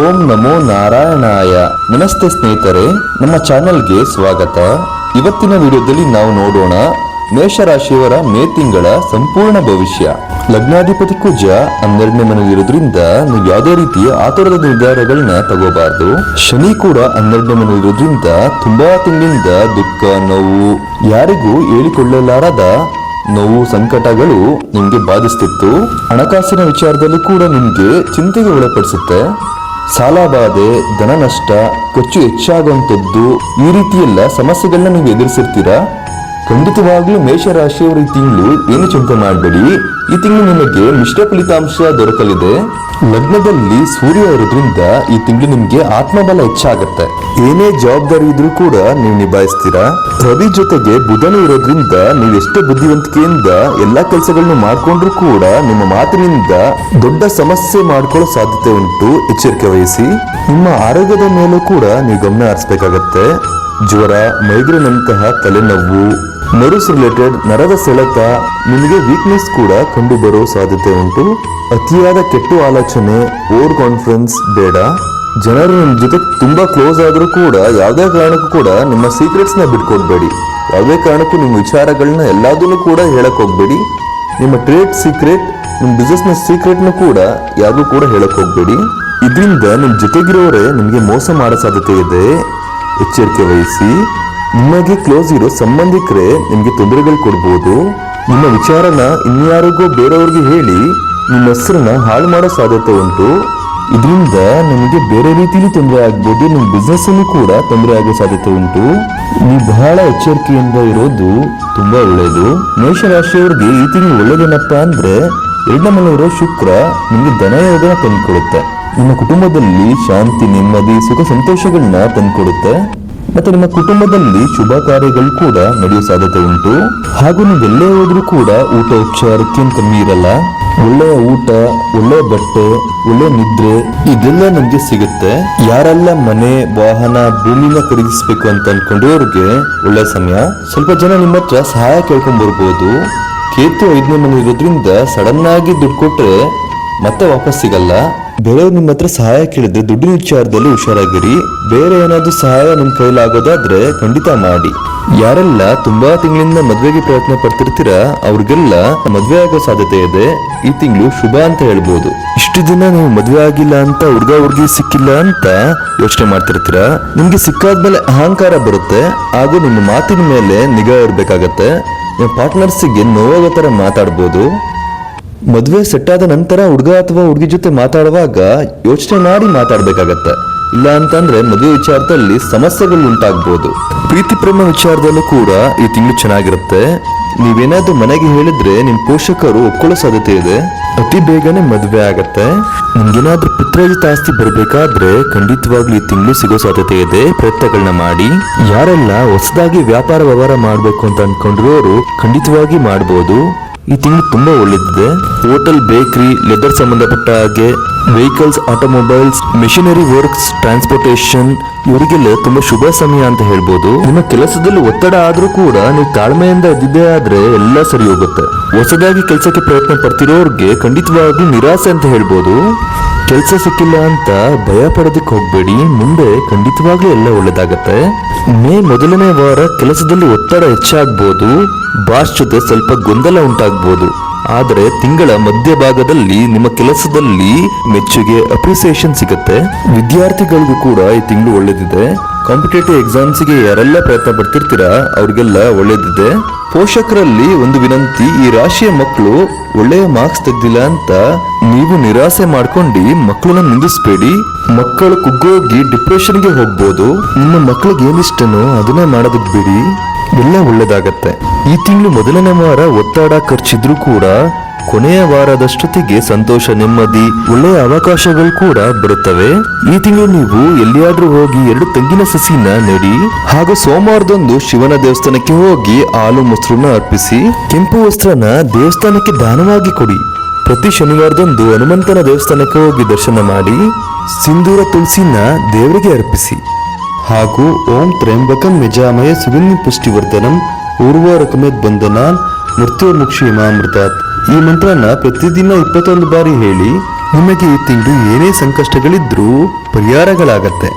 ಓಂ ನಮೋ ನಾರಾಯಣಾಯ. ನಮಸ್ತೆ ಸ್ನೇಹಿತರೆ, ನಮ್ಮ ಚಾನೆಲ್ಗೆ ಸ್ವಾಗತ. ಇವತ್ತಿನ ವಿಡಿಯೋದಲ್ಲಿ ನಾವು ನೋಡೋಣ ಮೇಷರಾಶಿಯವರ ಮೇ ತಿಂಗಳ ಸಂಪೂರ್ಣ ಭವಿಷ್ಯ. ಲಗ್ನಾಧಿಪತಿ ಕುಜ 12ನೇ ಮನೆಯಲ್ಲಿರೋದ್ರಿಂದ ನೀವು ಯಾವುದೇ ರೀತಿಯ ಆತುರದ ನಿರ್ಧಾರಗಳನ್ನ ತಗೋಬಾರ್ದು. ಶನಿ ಕೂಡ 12ನೇ ಮನೆಯಲ್ಲಿರೋದ್ರಿಂದ ತುಂಬಾ ತಿಂಗಳಿಂದ ದುಃಖ, ನೋವು, ಯಾರಿಗೂ ಹೇಳಿಕೊಳ್ಳಲಾರದ ನೋವು, ಸಂಕಟಗಳು ನಿಮ್ಗೆ ಬಾಧಿಸ್ತಿತ್ತು. ಹಣಕಾಸಿನ ವಿಚಾರದಲ್ಲೂ ಕೂಡ ನಿಮ್ಗೆ ಚಿಂತೆಗೆ ಒಳಪಡಿಸುತ್ತೆ. ಸಾಲ ಬಾಧೆ, ಧನ ನಷ್ಟ, ಖರ್ಚು ಹೆಚ್ಚಾಗುವಂಥದ್ದು, ಈ ರೀತಿಯೆಲ್ಲ ಸಮಸ್ಯೆಗಳನ್ನ ನೀವು ಎದುರಿಸಿರ್ತೀರಾ. ಖಂಡಿತವಾಗ್ಲೂ ಮೇಷರಾಶಿಯವರು ಈ ತಿಂಗಳು ಏನು ಚಿಂತೆ ಮಾಡಬೇಡಿ. ಈ ತಿಂಗಳು ನಿಮಗೆ ಮಿಶ್ರ ಫಲಿತಾಂಶ ದೊರಕಲಿದೆ. ಲಗ್ನದಲ್ಲಿ ಸೂರ್ಯ ಇರೋದ್ರಿಂದ ಈ ತಿಂಗಳು ನಿಮ್ಗೆ ಆತ್ಮಬಲ ಹೆಚ್ಚಾಗತ್ತೆ. ಏನೇ ಜವಾಬ್ದಾರಿ ಇದ್ರೂ ಕೂಡ ನೀವು ನಿಭಾಯಿಸ್ತೀರಾ. ರವಿ ಜೊತೆಗೆ ಬುಧನು ಇರೋದ್ರಿಂದ ನೀವು ಎಷ್ಟೇ ಬುದ್ಧಿವಂತಿಕೆಯಿಂದ ಎಲ್ಲಾ ಕೆಲಸಗಳನ್ನು ಮಾಡ್ಕೊಂಡ್ರು ಕೂಡ ನಿಮ್ಮ ಮಾತಿನಿಂದ ದೊಡ್ಡ ಸಮಸ್ಯೆ ಮಾಡ್ಕೊಳ್ಳೋ ಸಾಧ್ಯತೆ ಉಂಟು. ಎಚ್ಚರಿಕೆ ವಹಿಸಿ. ನಿಮ್ಮ ಆರೋಗ್ಯದ ಮೇಲೂ ಕೂಡ ನೀವು ಗಮನ ಹರಿಸಬೇಕಾಗತ್ತೆ. ಜ್ವರ, ಮೈಗ್ರೇನ್ ಅಂತಹ ತಲೆನೋವು, ನರ್ವ್ಸ್ ರಿಲೇಟೆಡ್ ನರದ ಸೆಳೆತ, ನಿಮಗೆ ವೀಕ್ನೆಸ್ ಕೂಡ ಕಂಡು ಬರೋ ಸಾಧ್ಯತೆ ಉಂಟು. ಅತಿಯಾದ ಕೆಟ್ಟ ಆಲೋಚನೆ, ಓವರ್ ಕಾನ್ಫಿಡೆನ್ಸ್ ಬೇಡ. ಜನರು ನಿಮ್ಮ ಜೊತೆ ತುಂಬಾ ಕ್ಲೋಸ್ ಆದ್ರೂ ಕೂಡ ಯಾವುದೇ ಕಾರಣಕ್ಕೂ ಕೂಡ ನಿಮ್ಮ ಸೀಕ್ರೆಟ್ಸ್ ನ ಬಿಟ್ಕೊಡ್ಬೇಡಿ. ಯಾವುದೇ ಕಾರಣಕ್ಕೂ ನಿಮ್ಮ ವಿಚಾರಗಳನ್ನ ಎಲ್ಲದನ್ನು ಕೂಡ ಹೇಳಕ್ ಹೋಗ್ಬೇಡಿ. ನಿಮ್ಮ ಟ್ರೇಡ್ ಸೀಕ್ರೆಟ್, ನಿಮ್ಮ ಬಿಸ್ನೆಸ್ ನ ಸೀಕ್ರೆಟ್ ನ ಕೂಡ ಯಾರಿಗೂ ಕೂಡ ಹೇಳಕ್ ಹೋಗ್ಬೇಡಿ. ಇದರಿಂದ ನಿಮ್ ಜೊತೆಗಿರೋರೇ ನಿಮ್ಗೆ ಮೋಸ ಮಾಡೋ ಸಾಧ್ಯತೆ ಇದೆ. ಎಚ್ಚರಿಕೆ ವಹಿಸಿ. ನಿಮಗೆ ಕ್ಲೋಸ್ ಇರೋ ಸಂಬಂಧಿಕರೇ ನಿಮ್ಗೆ ತೊಂದರೆಗಳು ಕೊಡ್ಬೋದು. ನಿಮ್ಮ ವಿಚಾರನ ಇನ್ಯಾರಿಗೋ ಬೇರೆಯವ್ರಿಗೆ ಹೇಳಿ ನಿಮ್ಮ ಹೆಸರನ್ನ ಹಾಳು ಮಾಡೋ ಸಾಧ್ಯತೆ ಉಂಟು. ಇದರಿಂದ ನಿಮಗೆ ಬೇರೆ ರೀತಿಯಲ್ಲಿ ತೊಂದರೆ ಆಗ್ಬೋದು. ನಿಮ್ಮ ಬಿಸ್ನೆಸ್ ಅಲ್ಲೂ ಕೂಡ ತೊಂದರೆ ಆಗೋ ಸಾಧ್ಯತೆ ಉಂಟು. ನೀವು ಬಹಳ ಎಚ್ಚರಿಕೆಯಿಂದ ಇರೋದು ತುಂಬಾ ಒಳ್ಳೆಯದು. ಮೇಷರಾಶಿಯವರಿಗೆ ಈ ತಿಂಗಳು ಒಳ್ಳೇದೇನಪ್ಪಾ ಅಂದ್ರೆ 2ನೇ ಮನೆ ಇರೋ ಶುಕ್ರ ನಿಮ್ಗೆ ಧನಯೋಗನ ತಂದುಕೊಡುತ್ತೆ. ನಿಮ್ಮ ಕುಟುಂಬದಲ್ಲಿ ಶಾಂತಿ, ನೆಮ್ಮದಿ, ಸುಖ ಸಂತೋಷಗಳನ್ನ ತಂದುಕೊಡುತ್ತೆ. ಮತ್ತೆ ನಿಮ್ಮ ಕುಟುಂಬದಲ್ಲಿ ಶುಭ ಕಾರ್ಯಗಳು ಕೂಡ ನಡೆಯೋ ಸಾಧ್ಯತೆ ಉಂಟು. ಹಾಗೂ ನೀವೆಲ್ಲೇ ಹೋದ್ರೂ ಕೂಡ ಊಟ ಉಪಚಾರಕ್ಕೆ ಕಮ್ಮಿ ಇರಲ್ಲ. ಒಳ್ಳೆಯ ಊಟ, ಒಳ್ಳೆಯ ಬಟ್ಟೆ, ಒಳ್ಳೆ ನಿದ್ರೆ ಇದೆಲ್ಲ ನಮ್ಗೆ ಸಿಗುತ್ತೆ. ಯಾರೆಲ್ಲ ಮನೆ, ವಾಹನ, ಭೂಮಿನ ಖರೀದಿಸ್ಬೇಕು ಅಂತ ಅನ್ಕೊಂಡಿರೋರಿಗೆ ಒಳ್ಳೆ ಸಮಯ. ಸ್ವಲ್ಪ ಜನ ನಿಮ್ಮ ಹತ್ರ ಸಹಾಯ ಕೇಳ್ಕೊಂಡ್ ಬರ್ಬೋದು. ಕೇತು 5ನೇ ಮನೆ ಇರೋದ್ರಿಂದ ಸಡನ್ ಆಗಿ ದುಡ್ಡು ಕೊಟ್ರೆ ಮತ್ತೆ ವಾಪಸ್ ಸಿಗಲ್ಲ. ಬೇರೆಯವ್ರು ನಿಮ್ಮ ಹತ್ರ ಸಹಾಯ ಕೇಳಿದ್ರೆ ದುಡ್ಡಿನ ವಿಚಾರದಲ್ಲಿ ಹುಷಾರಾಗಿರಿ. ಬೇರೆ ಏನಾದ್ರೂ ಸಹಾಯ ನಿಮ್ ಕೈಲಾಗೋದಾದ್ರೆ ಖಂಡಿತ ಮಾಡಿ. ಯಾರೆಲ್ಲ ತುಂಬಾ ತಿಂಗಳಿಂದ ಮದ್ವೆಗೆ ಪ್ರಯತ್ನ ಪಡ್ತಿರ್ತೀರಾ ಅವ್ರಿಗೆಲ್ಲ ಮದ್ವೆ ಆಗೋ ಸಾಧ್ಯತೆ ಇದೆ. ಈ ತಿಂಗಳು ಶುಭ ಅಂತ ಹೇಳ್ಬೋದು. ಇಷ್ಟು ದಿನ ನೀವು ಮದ್ವೆ ಆಗಿಲ್ಲ ಅಂತ ಹುಡುಗಿ ಸಿಕ್ಕಿಲ್ಲ ಅಂತ ಯೋಚನೆ ಮಾಡ್ತಿರ್ತೀರಾ. ನಿಮ್ಗೆ ಸಿಕ್ಕಾದ್ಮೇಲೆ ಅಹಂಕಾರ ಬರುತ್ತೆ. ಹಾಗೂ ನಿಮ್ಮ ಮಾತಿನ ಮೇಲೆ ನಿಗಾ ಇರ್ಬೇಕಾಗತ್ತೆ. ನಿಮ್ಮ ಪಾರ್ಟ್ನರ್ಸಿಗೆ ನೋವಾಗೋ ತರ ಮಾತಾಡ್ಬೋದು. ಮದುವೆ ಸೆಟ್ ಆದ ನಂತರ ಹುಡುಗ ಅಥವಾ ಹುಡುಗಿ ಜೊತೆ ಮಾತಾಡುವಾಗ ಯೋಚನೆ ಮಾಡಿ ಮಾತಾಡ್ಬೇಕಾಗತ್ತೆ. ಇಲ್ಲ ಅಂತಂದ್ರೆ ಮದುವೆ ವಿಚಾರದಲ್ಲಿ ಸಮಸ್ಯೆಗಳು ಉಂಟಾಗ್ಬೋದು. ಪ್ರೀತಿ ಪ್ರೇಮ ವಿಚಾರದಲ್ಲೂ ಕೂಡ ಈ ತಿಂಗಳು ಚೆನ್ನಾಗಿರುತ್ತೆ. ನೀವೇನಾದ್ರೂ ಮನೆಗೆ ಹೇಳಿದ್ರೆ ನಿಮ್ ಪೋಷಕರು ಒಪ್ಕೊಳ್ಳೋ ಸಾಧ್ಯತೆ ಇದೆ. ಅತಿ ಬೇಗನೆ ಮದುವೆ ಆಗತ್ತೆ. ನಿಮ್ಗೇನಾದ್ರೂ ಪಿತ್ರಾರ್ಜಿತ ಆಸ್ತಿ ಬರ್ಬೇಕಾದ್ರೆ ಖಂಡಿತವಾಗ್ಲೂ ಈ ತಿಂಗಳು ಸಿಗೋ ಸಾಧ್ಯತೆ ಇದೆ. ಪ್ರಯತ್ನಗಳನ್ನ ಮಾಡಿ. ಯಾರೆಲ್ಲ ಹೊಸದಾಗಿ ವ್ಯಾಪಾರ ವ್ಯವಹಾರ ಮಾಡ್ಬೇಕು ಅಂತ ಅನ್ಕೊಂಡಿರೋರು ಖಂಡಿತವಾಗಿ ಮಾಡ್ಬೋದು. ಈ ತಿಂಗಳು ತುಂಬಾ ಒಳ್ಳೆದಿದೆ. ಹೋಟೆಲ್, ಬೇಕರಿ, ಲೆದರ್ ಸಂಬಂಧಪಟ್ಟ ಹಾಗೆ vehicles, automobiles, machinery works, transportation ಇವರಿಗೆಲ್ಲ ತುಂಬಾ ಶುಭ ಸಮಯ ಅಂತ ಹೇಳ್ಬೋದು. ನಿಮ್ಮ ಕೆಲಸದಲ್ಲಿ ಒತ್ತಡ ಆದ್ರೂ ಕೂಡ ನೀವು ತಾಳ್ಮೆಯಿಂದ ಇದ್ದಿದ್ದೇ ಆದ್ರೆ ಎಲ್ಲ ಸರಿ ಹೋಗುತ್ತೆ. ಹೊಸದಾಗಿ ಕೆಲಸಕ್ಕೆ ಪ್ರಯತ್ನ ಪಡ್ತಿರೋರ್ಗೆ ಖಂಡಿತವಾಗ್ಲೂ ನಿರಾಸೆ ಅಂತ ಹೇಳ್ಬೋದು. ಕೆಲಸ ಸಿಕ್ಕಿಲ್ಲ ಅಂತ ಭಯ ಪಡೋದಕ್ಕೆ ಹೋಗ್ಬೇಡಿ. ಮುಂದೆ ಖಂಡಿತವಾಗ್ಲೂ ಎಲ್ಲ ಒಳ್ಳೇದಾಗತ್ತೆ. ಮೇ 1ನೇ ವಾರ ಕೆಲಸದಲ್ಲಿ ಒತ್ತಡ ಹೆಚ್ಚಾಗ್ಬೋದು. ಬಾಸ್ ಜೊತೆ ಸ್ವಲ್ಪ ಗೊಂದಲ ಉಂಟಾಗ್ಬೋದು. ಆದರೆ ತಿಂಗಳ ಮಧ್ಯಭಾಗದಲ್ಲಿ ನಿಮ್ಮ ಕೆಲಸದಲ್ಲಿ ಮೆಚ್ಚುಗೆ, ಅಪ್ರಿಸಿಯೇಷನ್ ಸಿಗುತ್ತೆ. ವಿದ್ಯಾರ್ಥಿಗಳಿಗೂ ಕೂಡ ಈ ತಿಂಗಳು ಒಳ್ಳೇದಿದೆ. ಕಾಂಪಿಟೇಟಿವ್ ಎಕ್ಸಾಮ್ಸ್ಗೆ ಯಾರೆಲ್ಲ ಪ್ರಯತ್ನ ಪಡ್ತಿರ್ತೀರಾ ಅವ್ರಿಗೆಲ್ಲ ಒಳ್ಳೇದಿದೆ. ಪೋಷಕರಲ್ಲಿ ಒಂದು ವಿನಂತಿ, ಈ ರಾಶಿಯ ಮಕ್ಕಳು ಒಳ್ಳೆಯ ಮಾರ್ಕ್ಸ್ ತೆಗ್ದಿಲ್ಲ ಅಂತ ನೀವು ನಿರಾಸೆ ಮಾಡ್ಕೊಂಡು ಮಕ್ಕಳನ್ನ ನಿಂದಿಸ್ಬೇಡಿ. ಮಕ್ಕಳು ಕುಗ್ಗೋಗಿ ಡಿಪ್ರೆಷನ್ಗೆ ಹೋಗ್ಬೋದು. ನಿಮ್ಮ ಮಕ್ಕಳಿಗೆ ಏನಿಷ್ಟನೋ ಅದನ್ನ ಮಾಡೋದಕ್ಕೆ ಬಿಡಿ. ಎಲ್ಲ ಒಳ್ಳೇದಾಗತ್ತೆ. ಈ ತಿಂಗಳು 1ನೇ ವಾರ ಒತ್ತಡ, ಖರ್ಚಿದ್ರೂ ಕೂಡ ಕೊನೆಯ ವಾರದಷ್ಟೊತ್ತಿಗೆ ಸಂತೋಷ, ನೆಮ್ಮದಿ, ಒಳ್ಳೆಯ ಅವಕಾಶಗಳು ಕೂಡ ಬರುತ್ತವೆ. ಈ ತಿಂಗಳು ನೀವು ಎಲ್ಲಿಯಾದ್ರೂ ಹೋಗಿ 2 ತೆಂಗಿನ ಸಸಿನ ನೆಡಿ. ಹಾಗೂ ಸೋಮವಾರದಂದು ಶಿವನ ದೇವಸ್ಥಾನಕ್ಕೆ ಹೋಗಿ ಹಾಲು ಮೊಸರನ್ನ ಅರ್ಪಿಸಿ. ಕೆಂಪು ವಸ್ತ್ರನ ದೇವಸ್ಥಾನಕ್ಕೆ ದಾನವಾಗಿ ಕೊಡಿ. ಪ್ರತಿ ಶನಿವಾರದಂದು ಹನುಮಂತನ ದೇವಸ್ಥಾನಕ್ಕೆ ಹೋಗಿ ದರ್ಶನ ಮಾಡಿ ಸಿಂಧೂರ ತುಳಸಿನ ದೇವರಿಗೆ ಅರ್ಪಿಸಿ. ಹಾಗೂ ಓಂ ತ್ರ್ಯಂಬಕಂ ಯಜಾಮಹೇ ಸುಗಂಧಿಂ ಪುಷ್ಟಿವರ್ಧನಂ ಊರ್ವಾರುಕಮೇತ್ ಬಂಧನಾನ್ ಮೃತ್ಯೋರ್ಮುಕ್ಷೀಮಾಮೃತಾತ್ ಈ ಮಂತ್ರನ ಪ್ರತಿದಿನ 21 ಬಾರಿ ಹೇಳಿ. ನಿಮಗೆ ಈ ತಿಂಗಳು ಏನೇ ಸಂಕಷ್ಟಗಳಿದ್ರೂ ಪರಿಹಾರಗಳಾಗತ್ತೆ.